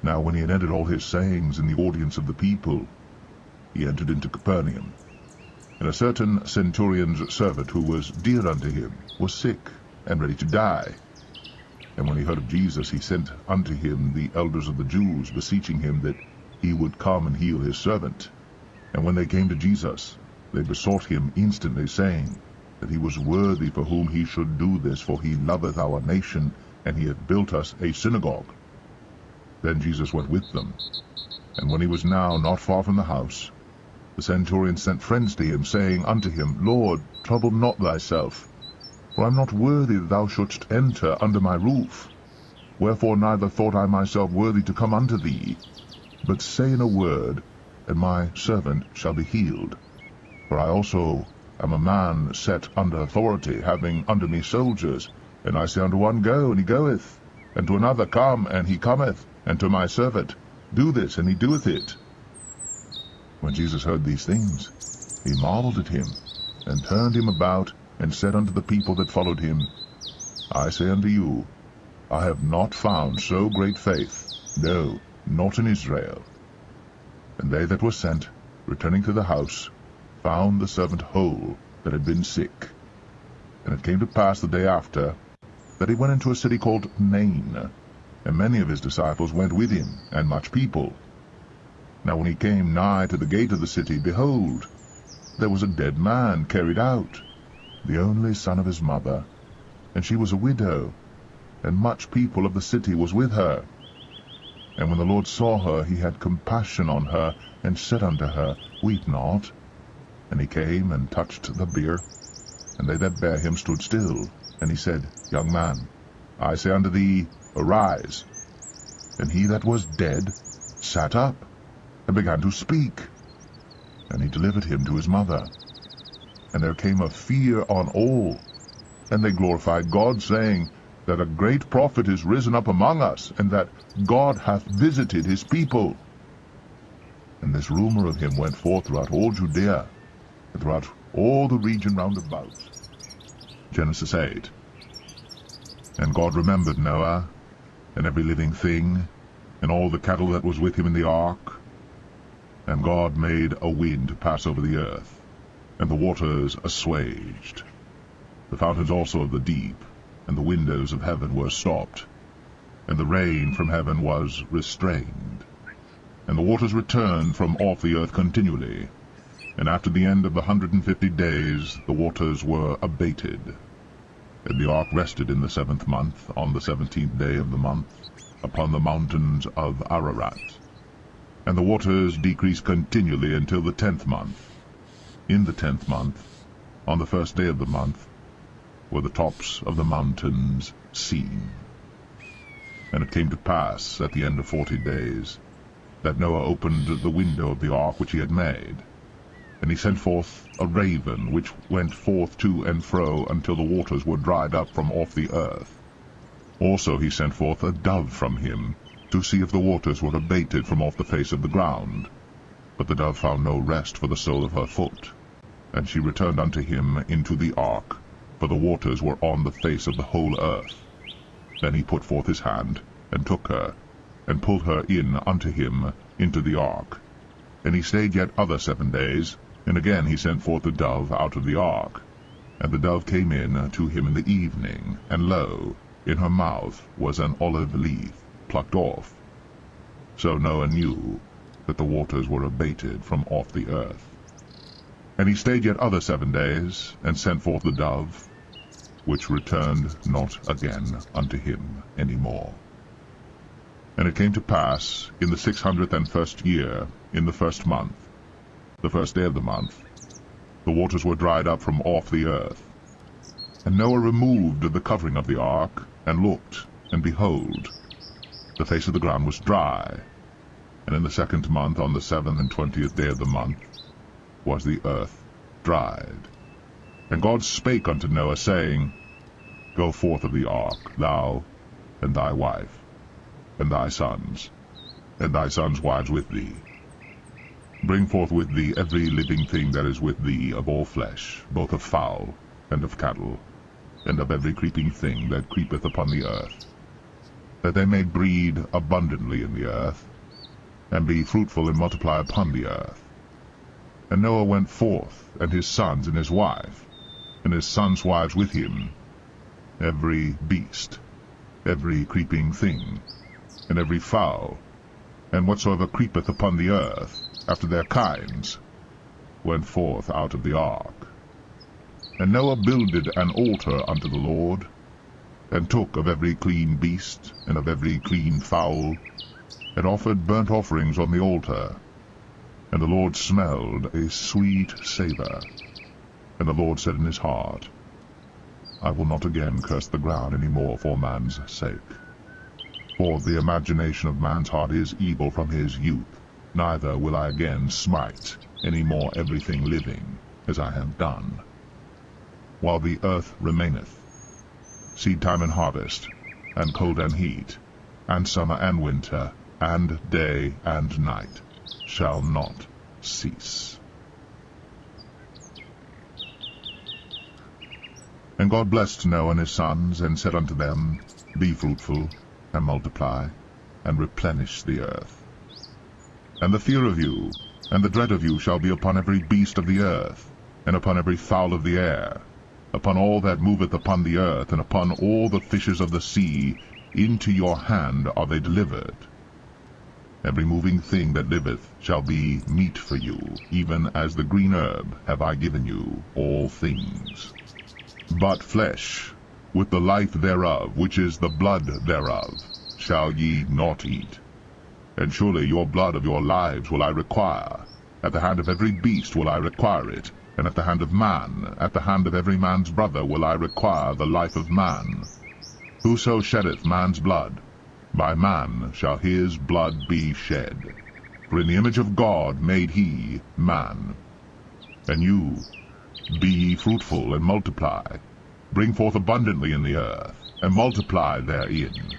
Now when he had ended all his sayings in the audience of the people, he entered into Capernaum. And a certain centurion's servant, who was dear unto him, was sick, and ready to die. And when he heard of Jesus, he sent unto him the elders of the Jews, beseeching him that he would come and heal his servant. And when they came to Jesus, they besought him instantly, saying, that he was worthy for whom he should do this, for he loveth our nation, and he hath built us a synagogue. Then Jesus went with them. And when he was now not far from the house, the centurion sent friends to him, saying unto him, Lord, trouble not thyself, for I am not worthy that thou shouldst enter under my roof. Wherefore neither thought I myself worthy to come unto thee, but say in a word, and my servant shall be healed. For I also am a man set under authority, having under me soldiers. And I say unto one, Go, and he goeth, and to another, Come, and he cometh, and to my servant, Do this, and he doeth it. When Jesus heard these things, he marveled at him, and turned him about, and said unto the people that followed him, I say unto you, I have not found so great faith, no, not in Israel. And they that were sent, returning to the house, found the servant whole that had been sick. And it came to pass the day after, that he went into a city called Nain, and many of his disciples went with him, and much people. Now when he came nigh to the gate of the city, behold, there was a dead man carried out, the only son of his mother, and she was a widow, and much people of the city was with her. And when the Lord saw her, he had compassion on her, and said unto her, Weep not. And he came and touched the bier, and they that bare him stood still. And he said, Young man, I say unto thee, Arise. And he that was dead sat up, and began to speak. And he delivered him to his mother. And there came a fear on all, and they glorified God, saying, that a great prophet is risen up among us, and that God hath visited his people. And this rumor of him went forth throughout all Judea, and throughout all the region round about. Genesis 8. And God remembered Noah, and every living thing, and all the cattle that was with him in the ark. And God made a wind to pass over the earth, and the waters assuaged. The fountains also of the deep, and the windows of heaven were stopped, and the rain from heaven was restrained. And the waters returned from off the earth continually. And after the end of the 150 days the waters were abated. And the ark rested in the 7th month, on the 17th day of the month, upon the mountains of Ararat. And the waters decreased continually until the 10th month. In the 10th month, on the 1st day of the month, were the tops of the mountains seen. And it came to pass, at the end of 40 days, that Noah opened the window of the ark which he had made. And he sent forth a raven, which went forth to and fro until the waters were dried up from off the earth. Also he sent forth a dove from him, to see if the waters were abated from off the face of the ground. But the dove found no rest for the sole of her foot. And she returned unto him into the ark, for the waters were on the face of the whole earth. Then he put forth his hand, and took her, and pulled her in unto him into the ark. And he stayed yet other 7 days, and again he sent forth the dove out of the ark. And the dove came in to him in the evening, and lo, in her mouth was an olive leaf plucked off. So Noah knew that the waters were abated from off the earth. And he stayed yet other 7 days, and sent forth the dove, which returned not again unto him any more. And it came to pass, in the 601st year, in the 1st month, the 1st day of the month, the waters were dried up from off the earth. And Noah removed the covering of the ark, and looked, and behold, the face of the ground was dry. And in the 2nd month, on the 27th day of the month, was the earth dried. And God spake unto Noah, saying, Go forth of the ark, thou, and thy wife, and thy sons wives with thee. Bring forth with thee every living thing that is with thee of all flesh, both of fowl, and of cattle, and of every creeping thing that creepeth upon the earth. that they may breed abundantly in the earth, and be fruitful and multiply upon the earth. And Noah went forth, and his sons and his wife, and his sons' wives with him, every beast, every creeping thing, and every fowl, and whatsoever creepeth upon the earth, after their kinds, went forth out of the ark. And Noah builded an altar unto the Lord, and took of every clean beast, and of every clean fowl, and offered burnt offerings on the altar. And the Lord smelled a sweet savour. And the Lord said in his heart, I will not again curse the ground any more for man's sake. For the imagination of man's heart is evil from his youth, neither will I again smite any more everything living, as I have done. While the earth remaineth, seed time and harvest, and cold and heat, and summer and winter, and day and night, shall not cease. And God blessed Noah and his sons, and said unto them, Be fruitful, and multiply, and replenish the earth. And the fear of you, and the dread of you shall be upon every beast of the earth, and upon every fowl of the air, upon all that moveth upon the earth, and upon all the fishes of the sea. Into your hand are they delivered. Every moving thing that liveth shall be meat for you, even as the green herb have I given you all things. But flesh, with the life thereof, which is the blood thereof, shall ye not eat. And surely your blood of your lives will I require. At the hand of every beast will I require it, and at the hand of man, at the hand of every man's brother will I require the life of man. Whoso sheddeth man's blood, by man shall his blood be shed. For in the image of God made he man. And you, be ye fruitful, and multiply, bring forth abundantly in the earth, and multiply therein.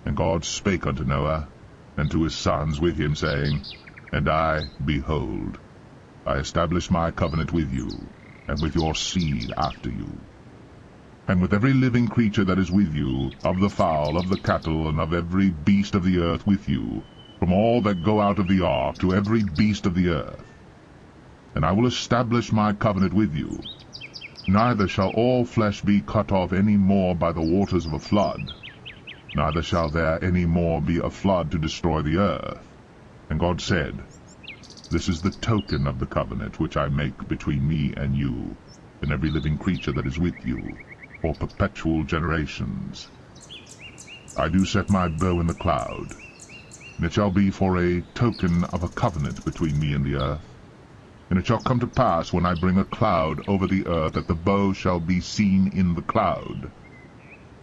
And God spake unto Noah, and to his sons with him, saying, And I, behold, I establish my covenant with you, and with your seed after you, and with every living creature that is with you, of the fowl, of the cattle, and of every beast of the earth with you, from all that go out of the ark to every beast of the earth. And I will establish my covenant with you. Neither shall all flesh be cut off any more by the waters of a flood, neither shall there any more be a flood to destroy the earth. And God said, This is the token of the covenant which I make between me and you, and every living creature that is with you, for perpetual generations. I do set my bow in the cloud, and it shall be for a token of a covenant between me and the earth. And it shall come to pass, when I bring a cloud over the earth, that the bow shall be seen in the cloud.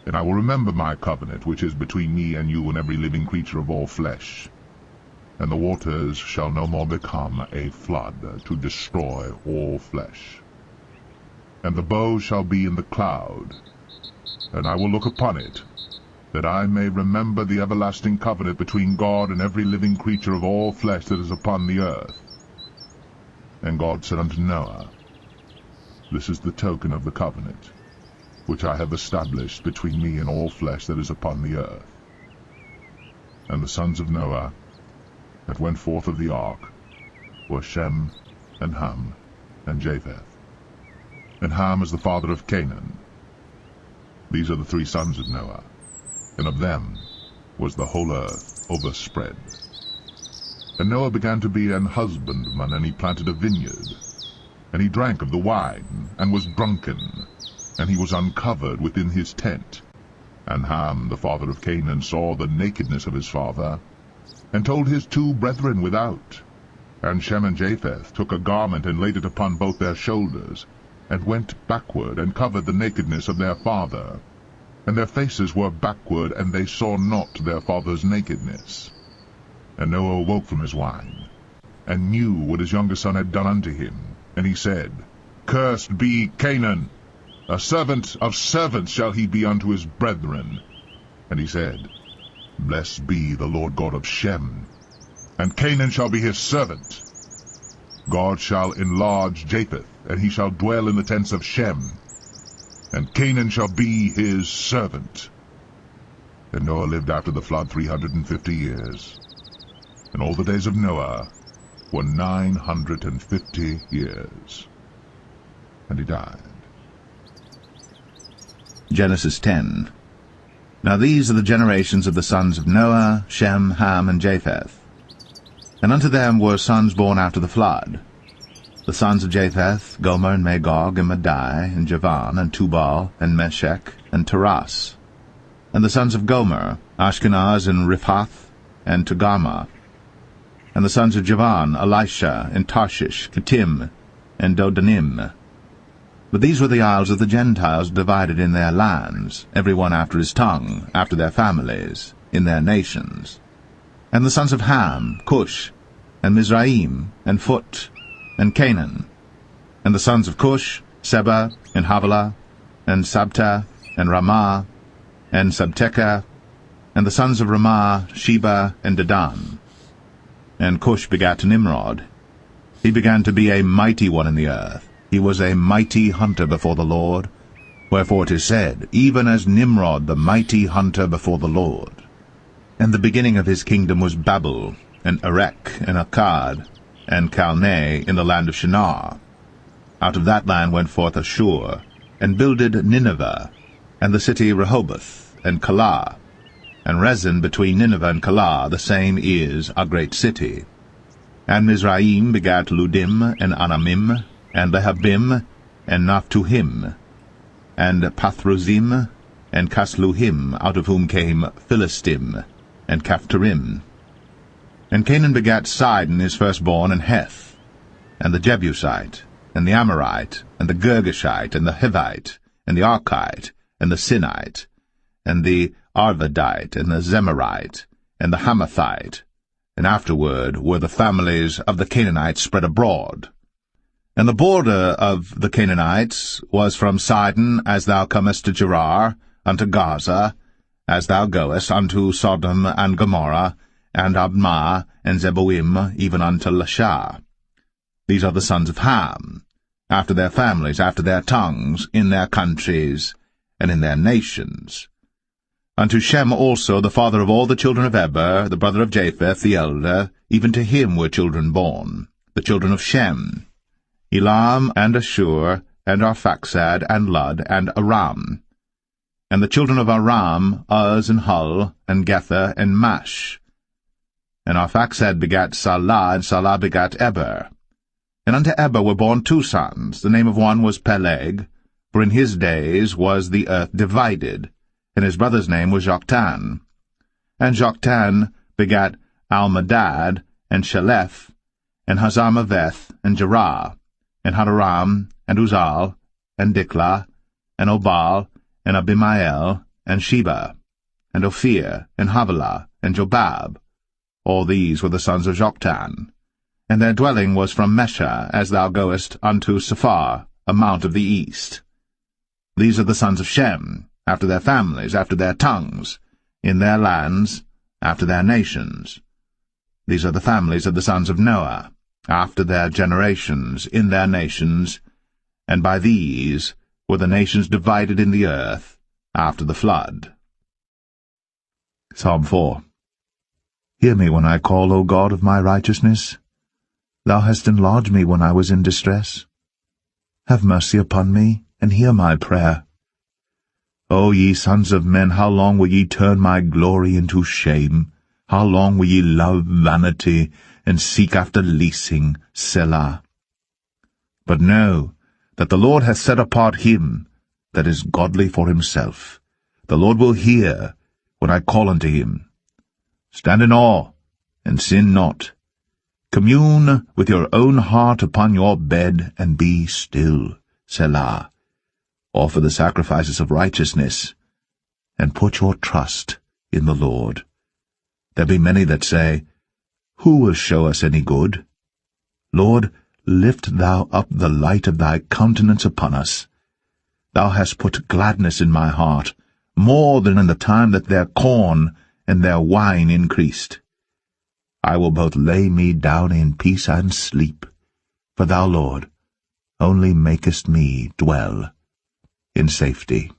And I will remember my covenant, which is between me and you and every living creature of all flesh. And the waters shall no more become a flood to destroy all flesh. And the bow shall be in the cloud, and I will look upon it, that I may remember the everlasting covenant between God and every living creature of all flesh that is upon the earth. And God said unto Noah, This is the token of the covenant, which I have established between me and all flesh that is upon the earth. And the sons of Noah that went forth of the ark were Shem, and Ham, and Japheth. And Ham is the father of Canaan. These are the three sons of Noah, and of them was the whole earth overspread. And Noah began to be an husbandman, and he planted a vineyard. And he drank of the wine, and was drunken, and he was uncovered within his tent. And Ham, the father of Canaan, saw the nakedness of his father, and told his two brethren without. And Shem and Japheth took a garment, and laid it upon both their shoulders, and went backward, and covered the nakedness of their father. And their faces were backward, and they saw not their father's nakedness. And Noah awoke from his wine, and knew what his younger son had done unto him. And he said, Cursed be Canaan, a servant of servants shall he be unto his brethren. And he said, Blessed be the Lord God of Shem, and Canaan shall be his servant. God shall enlarge Japheth, and he shall dwell in the tents of Shem, and Canaan shall be his servant. And Noah lived after the flood 350 years. And all the days of Noah were 950 years. And he died. Genesis 10. Now these are the generations of the sons of Noah, Shem, Ham, and Japheth. And unto them were sons born after the flood. The sons of Japheth, Gomer, and Magog, and Madai, and Javan, and Tubal, and Meshech, and Taras. And the sons of Gomer, Ashkenaz, and Riphath, and Togarmah. And the sons of Javan, Elisha, and Tarshish, Kittim, and Dodanim. But these were the isles of the Gentiles divided in their lands, every one after his tongue, after their families, in their nations. And the sons of Ham, Cush, and Mizraim, and Phut, and Canaan. And the sons of Cush, Seba, and Havilah, and Sabta, and Ramah, and Sabteca. And the sons of Ramah, Sheba, and Dedan. And Cush begat Nimrod. He began to be a mighty one in the earth. He was a mighty hunter before the Lord. Wherefore it is said, even as Nimrod the mighty hunter before the Lord. And the beginning of his kingdom was Babel, and Erech, and Akkad, and Calneh in the land of Shinar. Out of that land went forth Ashur, and builded Nineveh, and the city Rehoboth, and Calah. And Rezin between Nineveh and Calah, the same is a great city. And Mizraim begat Ludim, and Anamim, and Lehabim, and Naphtuhim, and Pathruzim, and Casluhim, out of whom came Philistim, and Caphtorim. And Canaan begat Sidon his firstborn, and Heth, and the Jebusite, and the Amorite, and the Girgashite, and the Hivite, and the Archite, and the Sinite, and the Arvadite, and the Zemarite, and the Hamathite. And afterward were the families of the Canaanites spread abroad. And the border of the Canaanites was from Sidon, as thou comest to Gerar, unto Gaza, as thou goest unto Sodom and Gomorrah, and Admah, and Zeboim, even unto Lasha. These are the sons of Ham, after their families, after their tongues, in their countries, and in their nations. Unto Shem also, the father of all the children of Eber, the brother of Japheth, the elder, even to him were children born, the children of Shem, Elam, and Ashur, and Arphaxad, and Lud, and Aram. And the children of Aram, Uz, and Hul, and Gether, and Mash. And Arphaxad begat Salah, and Salah begat Eber. And unto Eber were born two sons. The name of one was Peleg, for in his days was the earth divided, and his brother's name was Joktan. And Joktan begat Almadad, and Shelef, and Hazarmaveth, and Jerah, and Hadoram, and Uzal, and Diklah, and Obal, and Abimael, and Sheba, and Ophir, and Havilah, and Jobab. All these were the sons of Joktan. And their dwelling was from Mesha, as thou goest unto Sephar, a mount of the east. These are the sons of Shem, after their families, after their tongues, in their lands, after their nations. These are the families of the sons of Noah, after their generations, in their nations, and by these were the nations divided in the earth after the flood. Psalm 4. Hear me when I call, O God of my righteousness. Thou hast enlarged me when I was in distress. Have mercy upon me, and hear my prayer. O ye sons of men, how long will ye turn my glory into shame? How long will ye love vanity, and seek after leasing, Selah? But know that the Lord hath set apart him that is godly for himself. The Lord will hear when I call unto him. Stand in awe, and sin not. Commune with your own heart upon your bed, and be still, Selah. Offer the sacrifices of righteousness, and put your trust in the Lord. There be many that say, Who will show us any good? Lord, lift thou up the light of thy countenance upon us. Thou hast put gladness in my heart, more than in the time that their corn and their wine increased. I will both lay me down in peace and sleep, for thou, Lord, only makest me dwell in safety.